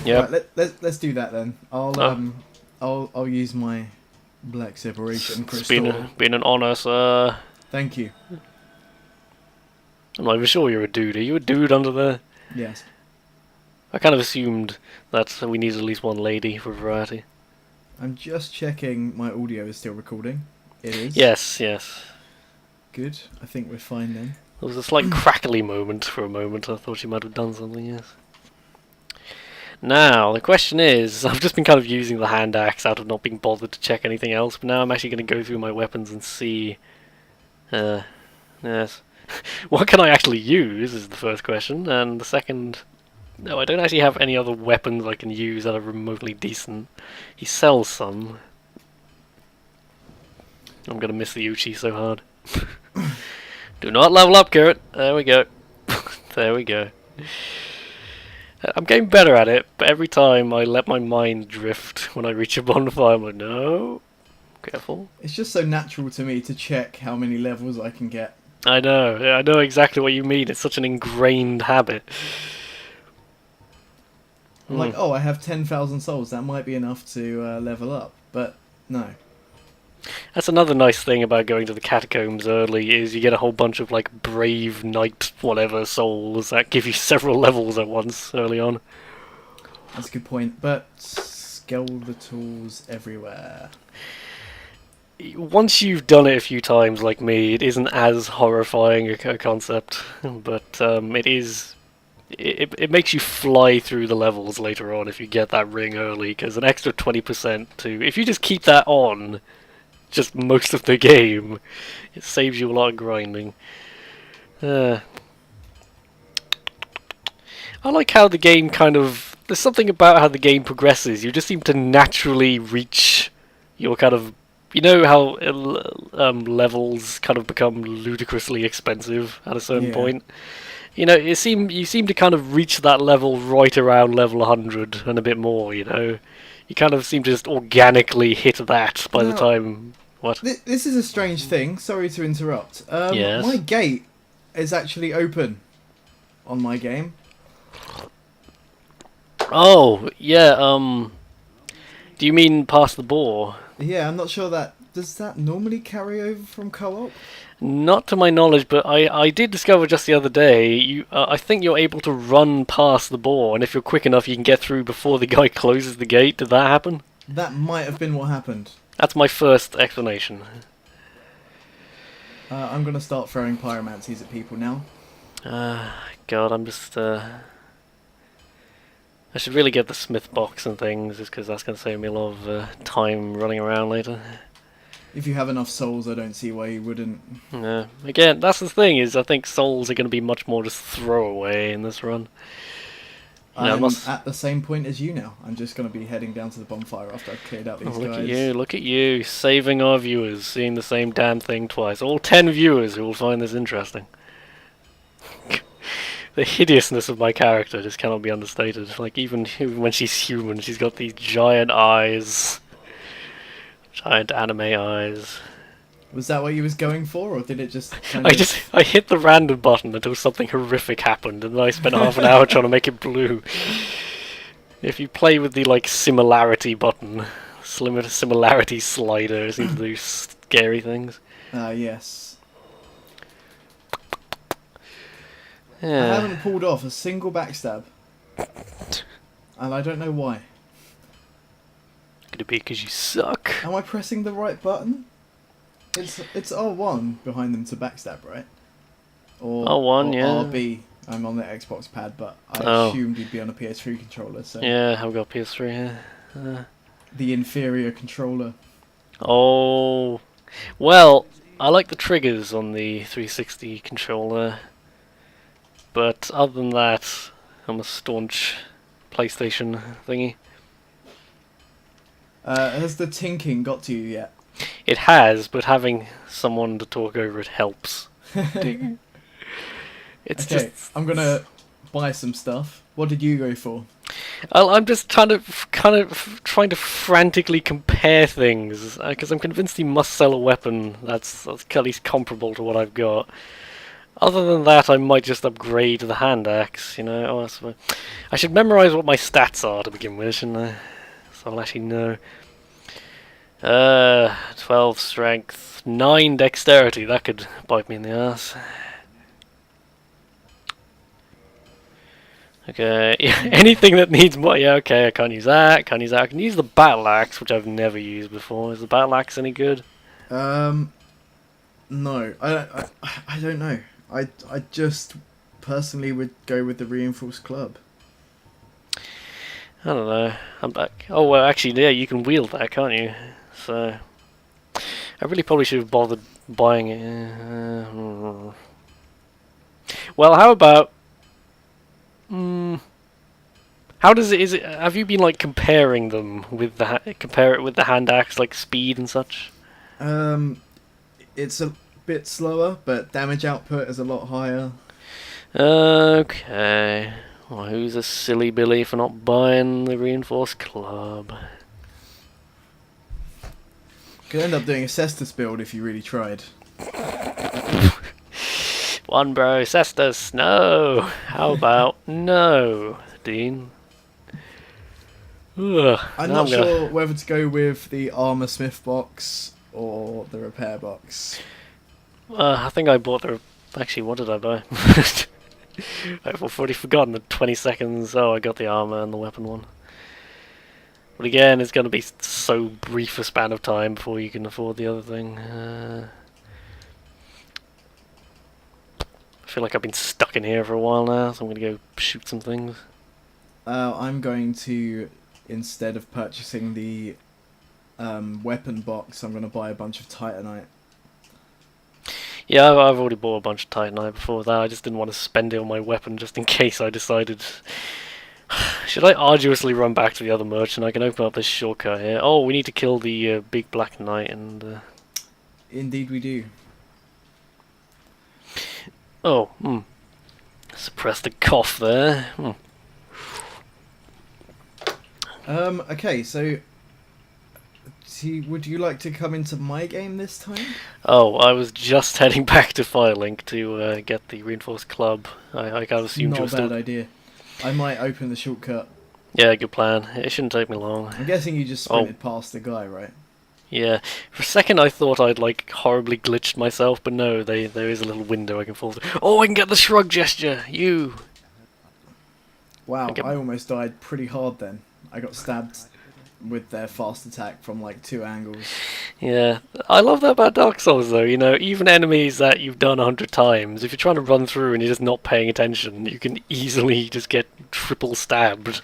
Yep. Right, let's do that then. I'll use my black separation It's crystal. been an honour, sir. Thank you. I'm not even sure you're a dude. Are you a dude under there? Yes. I kind of assumed that we needed at least one lady for variety. I'm just checking my audio is still recording. It is. Yes, yes. Good. I think we're fine then. There was a slight crackly moment for a moment. I thought you might have done something, yes. Now, the question is, I've just been kind of using the hand axe out of not being bothered to check anything else, but now I'm actually going to go through my weapons and see... yes. What can I actually use is the first question, and the second... No, I don't actually have any other weapons I can use that are remotely decent. He sells some. I'm going to miss the Uchi so hard. Do not level up, Garrett. There we go. There we go. I'm getting better at it, but every time I let my mind drift when I reach a bonfire, I'm like, no, careful. It's just so natural to me to check how many levels I can get. I know exactly what you mean. It's such an ingrained habit. I'm like, oh, I have 10,000 souls. That might be enough to level up, but no. That's another nice thing about going to the catacombs early, is you get a whole bunch of like brave knight whatever souls that give you several levels at once early on. That's a good point, but skeletals everywhere. Once you've done it a few times like me, it isn't as horrifying a concept, but it makes you fly through the levels later on if you get that ring early, because an extra 20% if you just keep that on just most of the game, it saves you a lot of grinding. I like how the game there's something about how the game progresses. You just seem to naturally reach your kind of... You know how levels kind of become ludicrously expensive at a certain point? You know, you seem to kind of reach that level right around level 100 and a bit more, you know? You kind of seem to just organically hit that by the time... What? This is a strange thing. Sorry to interrupt. Yes. My gate is actually open on my game. Oh, yeah, do you mean past the boar? Yeah, I'm not sure that... Does that normally carry over from co-op? Not to my knowledge, but I did discover just the other day, I think you're able to run past the boar, and if you're quick enough you can get through before the guy closes the gate. Did that happen? That might have been what happened. That's my first explanation. I'm going to start throwing pyromancies at people now. God, I'm just... I should really get the smith box and things, just because that's going to save me a lot of time running around later. If you have enough souls, I don't see why you wouldn't. Yeah. Again, that's the thing, is I think souls are going to be much more just throwaway in this run. I'm at the same point as you now. I'm just going to be heading down to the bonfire after I've cleared out these guys. Look at you, saving our viewers, seeing the same damn thing twice. All 10 viewers who will find this interesting. The hideousness of my character just cannot be understated. Like, even when she's human, she's got these giant eyes. Giant anime eyes. Was that what you was going for, or did it just I hit the random button until something horrific happened, and then I spent half an hour trying to make it blue. If you play with the, like, similarity button, similarity slider, it seems to do scary things. Yes. Yeah. I haven't pulled off a single backstab. And I don't know why. Could it be because you suck? Am I pressing the right button? It's R1 behind them to backstab, right? Or R1, yeah. RB. I'm on the Xbox pad, but I assumed you'd be on a PS3 controller. So yeah, I've got PS3 here. The inferior controller. Oh, well, I like the triggers on the 360 controller, but other than that, I'm a staunch PlayStation thingy. Has the tinking got to you yet? It has, but having someone to talk over it helps. It's okay, just... I'm gonna buy some stuff. What did you go for? I'm just kind of trying to frantically compare things, because I'm convinced he must sell a weapon that's at least comparable to what I've got. Other than that, I might just upgrade the hand axe, you know. Oh, I should memorize what my stats are to begin with, shouldn't I? So I'll actually know. 12 strength, 9 dexterity. That could bite me in the ass. Okay, anything that needs more. Yeah, okay, I can't use that. Can't use that. I can use the battle axe, which I've never used before. Is the battle axe any good? No, I don't know. I just personally would go with the reinforced club. I don't know. I'm back. Oh well, actually, yeah, you can wield that, can't you? So I really probably should have bothered buying it. Well, how about? How does it? Is it? Have you been like comparing them with compare it with the hand axe, like speed and such? It's a bit slower, but damage output is a lot higher. Okay. Well, who's a silly Billy for not buying the reinforced club? Could end up doing a Cestus build if you really tried. ONEBRO, Cestus, no! How about no, Dean? Ugh, I'm not sure whether to go with the Armour Smith box or the repair box. I think I bought the... Actually, what did I buy? I've already forgotten the 20 seconds. Oh, I got the armour and the weapon one. But again, it's going to be so brief a span of time before you can afford the other thing. I feel like I've been stuck in here for a while now, so I'm going to go shoot some things. I'm going to, instead of purchasing the weapon box, I'm going to buy a bunch of Titanite. Yeah, I've already bought a bunch of Titanite before that. I just didn't want to spend it on my weapon just in case I decided... Should I arduously run back to the other merchant? I can open up this shortcut here. Oh, we need to kill the big black knight and... Indeed we do. Oh, suppress the cough there. Okay, so... would you like to come into my game this time? Oh, I was just heading back to Firelink to get the reinforced club. I kind of assumed you were still... Not a bad idea. I might open the shortcut. Yeah, good plan. It shouldn't take me long. I'm guessing you just sprinted past the guy, right? Yeah. For a second I thought I'd like horribly glitched myself, but no, there is a little window I can fall through. Oh, I can get the shrug gesture! You! Wow, I almost died pretty hard then. I got stabbed with their fast attack from like 2 angles. Yeah, I love that about Dark Souls though, you know, even enemies that you've done 100 times, if you're trying to run through and you're just not paying attention, you can easily just get triple stabbed.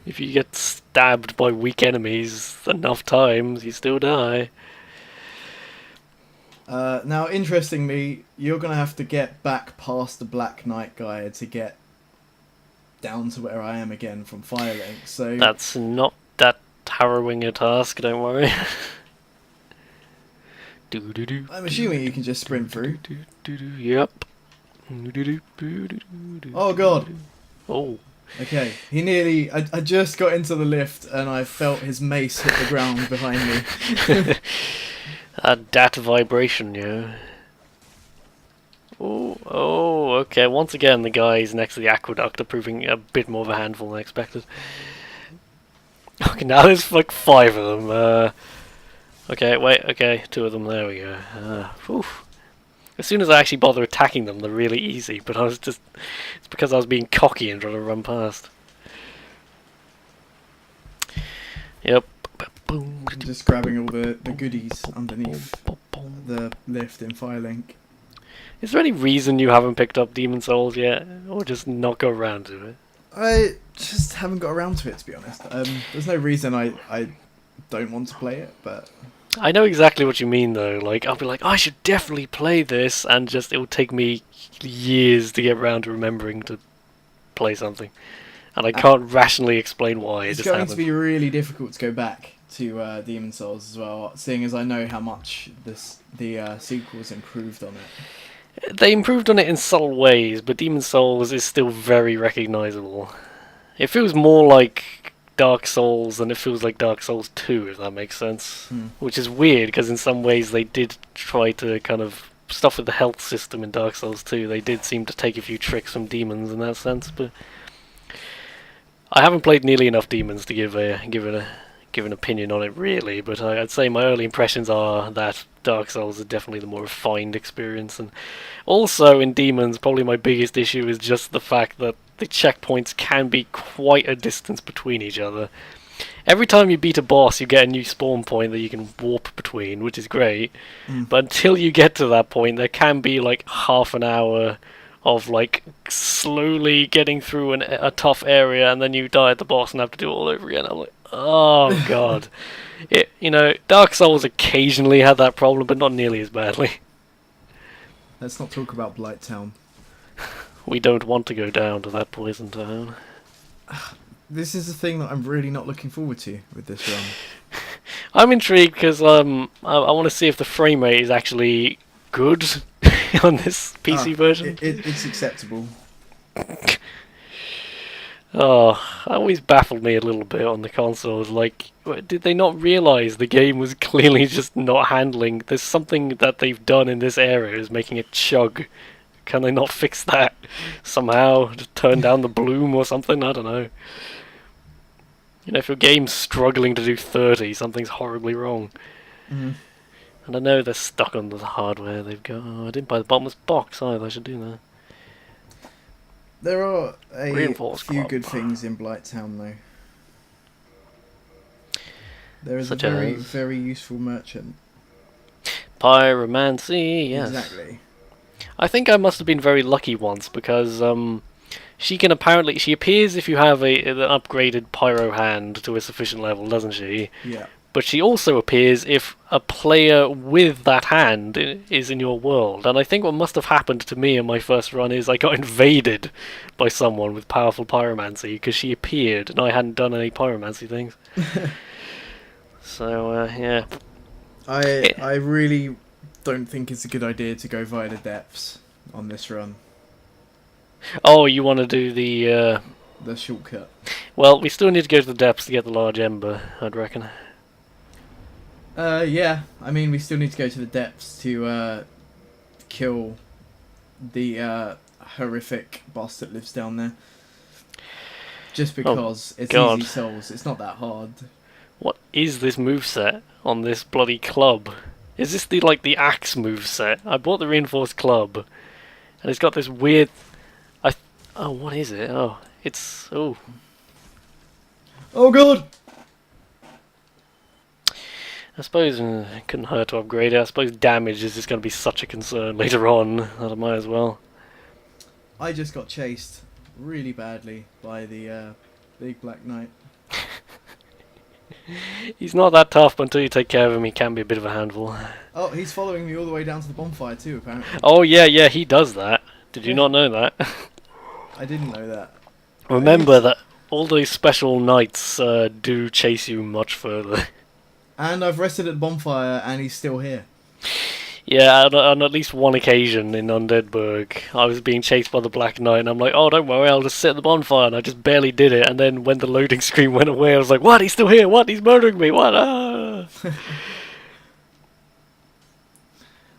If you get stabbed by weak enemies enough times, you still die. Now, interestingly, you're going to have to get back past the Black Knight guy to get down to where I am again from Firelink, so... That's not that harrowing a task, don't worry. I'm assuming you can just sprint through. Yep. Oh god. Oh. Okay, he nearly... I just got into the lift and I felt his mace hit the ground behind me. That vibration, yeah. Oh, okay. Once again, the guys next to the aqueduct are proving a bit more of a handful than expected. Okay, now there's like 5 of them. Okay, wait, okay, 2 of them, there we go. As soon as I actually bother attacking them, they're really easy, but it's because I was being cocky and trying to run past. Yep. I'm just grabbing all the goodies underneath the lift in Firelink. Is there any reason you haven't picked up Demon Souls yet? Or just not go around to it? I just haven't got around to it, to be honest. There's no reason I don't want to play it, but... I know exactly what you mean, though. Like, I'll be like, I should definitely play this, and just, it will take me years to get around to remembering to play something. And I can't rationally explain why. It's going to be really difficult to go back to Demon Souls as well, seeing as I know how much the sequels improved on it. They improved on it in subtle ways, but Demon Souls is still very recognisable. It feels more like Dark Souls than it feels like Dark Souls 2, if that makes sense. Which is weird, because in some ways they did try to kind of stuff with the health system in Dark Souls 2. They did seem to take a few tricks from Demons in that sense, but I haven't played nearly enough Demons to give an opinion on it really. But I'd say my early impressions are that Dark Souls is definitely the more refined experience, and also in Demons, probably my biggest issue is just the fact that the checkpoints can be quite a distance between each other. Every time you beat a boss, you get a new spawn point that you can warp between, which is great. But until you get to that point, there can be like half an hour of like slowly getting through a tough area, and then you die at the boss and have to do it all over again. I'm like, oh god. Dark Souls occasionally had that problem, but not nearly as badly. Let's not talk about Blighttown. We don't want to go down to that poison town. This is the thing that I'm really not looking forward to with this run. I'm intrigued because I want to see if the frame rate is actually good on this PC version. It's acceptable. Oh, that always baffled me a little bit on the consoles. Like, did they not realise the game was clearly just not handling? There's something that they've done in this area is making it chug. Can they not fix that somehow? Just turn down the bloom or something? I don't know. If your game's struggling to do 30, something's horribly wrong. And I know they're stuck on the hardware they've got. Oh, I didn't buy the bottomless box either. I should do that. There are a few club. good things in Blighttown, though. There is Such a very, as? very useful merchant. Pyromancy, yes. Exactly. I think I must have been very lucky once because she appears if you have an upgraded pyro hand to a sufficient level, doesn't she? Yeah. But she also appears if a player with that hand is in your world. And I think what must have happened to me in my first run is I got invaded by someone with powerful pyromancy because she appeared and I hadn't done any pyromancy things. So, yeah. I really don't think it's a good idea to go via the depths on this run. Oh, you want to do the shortcut. Well, we still need to go to the depths to get the large ember, I'd reckon. Yeah. I mean, we still need to go to the depths to kill the horrific boss that lives down there. Just because it's God. easy souls. It's not that hard. What is this moveset on this bloody club? Is this the axe moveset? I bought the reinforced club, and it's got this weird. Oh, what is it? Oh, it's Oh god! I suppose it couldn't hurt to upgrade it. I suppose damage is just going to be such a concern later on that I might as well. I just got chased really badly by the big black knight. He's not that tough, but until you take care of him, he can be a bit of a handful. Oh, he's following me all the way down to the bonfire too, apparently. Oh yeah, he does that. Did you not know that? I didn't know that. Remember that all those special knights do chase you much further. And I've rested at the bonfire, and he's still here. Yeah, on at least one occasion in Undeadburg, I was being chased by the Black Knight, and I'm like, oh, don't worry, I'll just sit at the bonfire, and I just barely did it, and then when the loading screen went away, I was like, what, he's still here, what, he's murdering me, what, ah!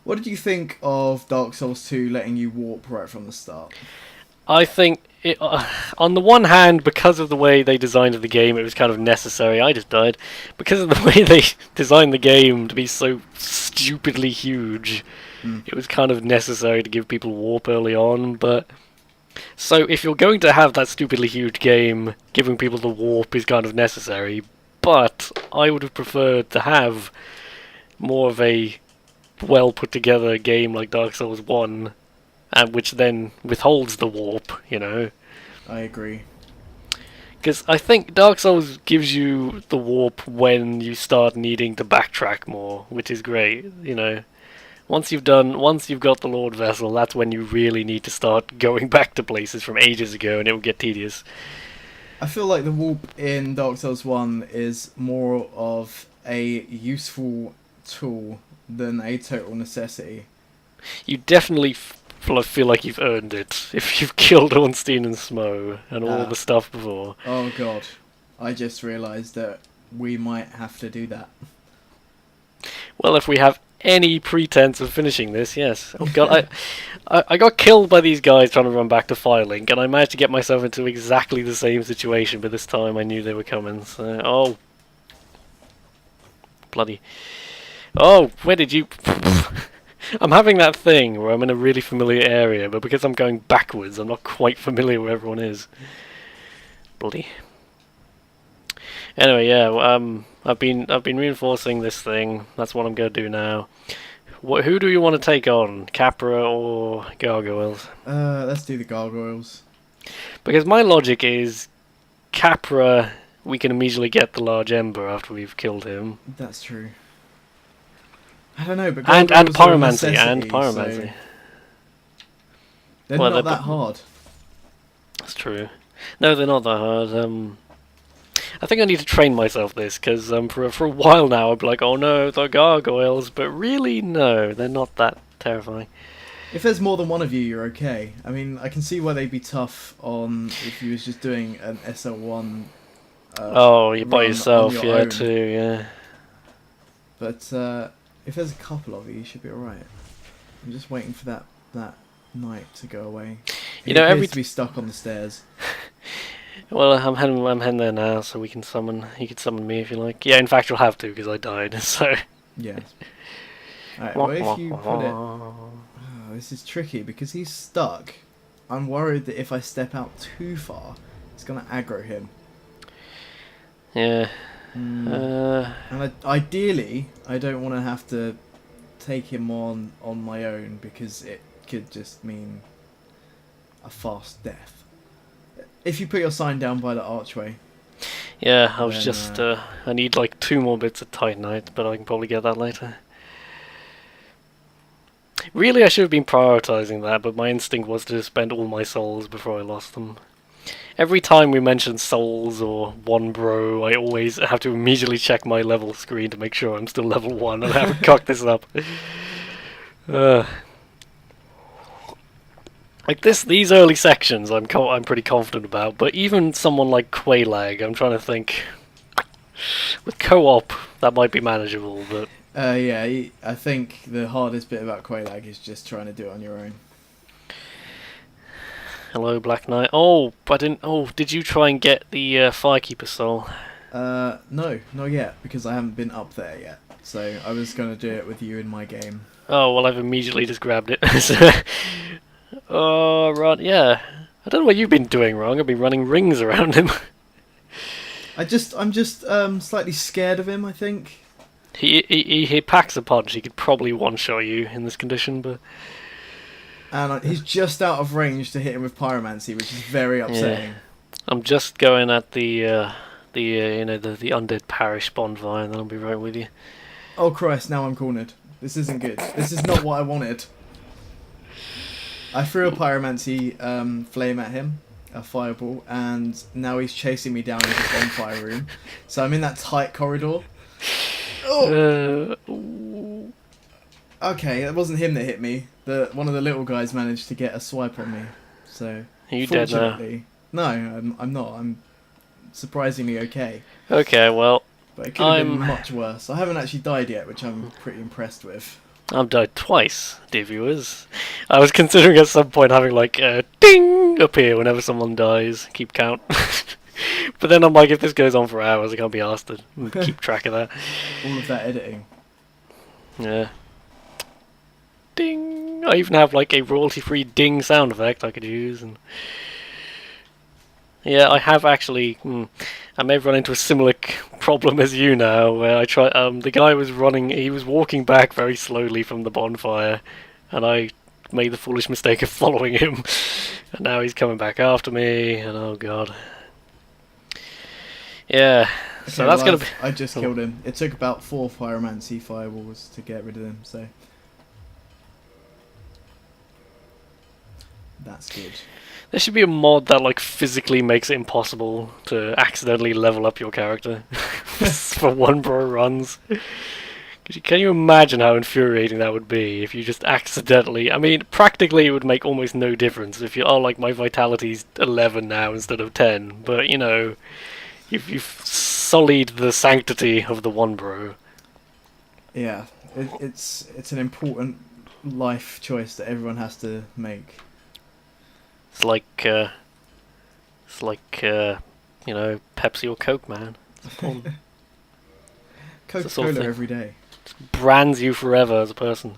What did you think of Dark Souls 2 letting you warp right from the start? I think, on the one hand, because of the way they designed the game, it was kind of necessary. I just died. Because of the way they designed the game to be so stupidly huge, it was kind of necessary to give people warp early on. But so if you're going to have that stupidly huge game, giving people the warp is kind of necessary. But I would have preferred to have more of a well put together game like Dark Souls 1. And which then withholds the warp, I agree. Because I think Dark Souls gives you the warp when you start needing to backtrack more, which is great, Once you've got the Lord Vessel, that's when you really need to start going back to places from ages ago, and it will get tedious. I feel like the warp in Dark Souls 1 is more of a useful tool than a total necessity. You definitely feel like you've earned it if you've killed Ornstein and Smo and all the stuff before. Oh god, I just realised that we might have to do that. Well, if we have any pretense of finishing this, yes. Oh god, I got killed by these guys trying to run back to Firelink, and I managed to get myself into exactly the same situation, but this time I knew they were coming, so... Oh. Bloody... Oh, where did you... I'm having that thing where I'm in a really familiar area, but because I'm going backwards, I'm not quite familiar where everyone is. Bloody... Anyway, yeah, I've been reinforcing this thing. That's what I'm going to do now. Who do you want to take on, Capra or Gargoyles? Let's do the Gargoyles. Because my logic is, Capra, we can immediately get the large ember after we've killed him. That's true. I don't know, but and Pyromancy, Pyromancy. So they're not that hard. That's true. No, they're not that hard. I think I need to train myself this, because for a while now I'd be like, oh no, the gargoyles, but really, no, they're not that terrifying. If there's more than one of you, you're okay. I mean, I can see why they'd be tough on if you was just doing an SL1 oh, you're by yourself, yeah, own. too, yeah. But if there's a couple of you, you should be alright. I'm just waiting for that knight to go away. He appears to be stuck on the stairs. Well, I'm heading there now, so we can summon. You can summon me if you like. Yeah, in fact, you'll have to because I died. So. Yeah. Alright. Well, if you put it, oh, this is tricky because he's stuck. I'm worried that if I step out too far, it's gonna aggro him. Yeah. And ideally, I don't want to have to take him on my own because it could just mean a fast death. If you put your sign down by the archway. Yeah, I was just... I need like 2 more bits of Titanite, but I can probably get that later. Really, I should have been prioritising that, but my instinct was to spend all my souls before I lost them. Every time we mention souls or ONEBRO, I always have to immediately check my level screen to make sure I'm still level 1 and I haven't cocked this up. Like these early sections, I'm pretty confident about, but even someone like Quaylag, I'm trying to think. With co-op, that might be manageable, but yeah, I think the hardest bit about Quaylag is just trying to do it on your own. Hello, Black Knight. Oh, I didn't. Oh, did you try and get the Firekeeper soul? No, not yet, because I haven't been up there yet. So I was gonna do it with you in my game. Oh well, I've immediately just grabbed it. Oh, right, yeah. I don't know what you've been doing wrong. I've been running rings around him. I'm just slightly scared of him, I think. He packs a punch. He could probably one-shot you in this condition, but... And he's just out of range to hit him with Pyromancy, which is very upsetting. Yeah. I'm just going at the undead parish bonfire, and then I'll be right with you. Oh Christ! Now I'm cornered. This isn't good. This is not what I wanted. I threw a Pyromancy flame at him, a fireball, and now he's chasing me down into the bonfire room. So I'm in that tight corridor. Oh! Okay, it wasn't him that hit me. One of the little guys managed to get a swipe on me. So are you dead now? No, I'm not. I'm surprisingly okay. Okay, well, but it could have been much worse. I haven't actually died yet, which I'm pretty impressed with. I've died twice, dear viewers. I was considering at some point having like a ding appear whenever someone dies, keep count. But then I'm like, if this goes on for hours, I can't be asked to keep track of that. All of that editing. Yeah. Ding! I even have like a royalty-free ding sound effect I could use. And yeah, I have actually... I may have run into a similar problem as you now, where I tried... the guy was running... He was walking back very slowly from the bonfire, and I made the foolish mistake of following him. And now he's coming back after me, and oh god. Yeah, okay, so that's gonna be... I just killed him. It took about 4 Pyromancy fireballs to get rid of him, so... That's good. There should be a mod that like physically makes it impossible to accidentally level up your character for ONEBRO runs. Can you imagine how infuriating that would be if you just accidentally... I mean, practically it would make almost no difference if you... Oh, like my vitality's 11 now instead of 10, but you know, you've sullied the sanctity of the ONEBRO. Yeah, It's an important life choice that everyone has to make. It's like, you know, Pepsi or Coke, man. It's important. It's the sort Coca-Cola of thing. every day. Brands you forever as a person.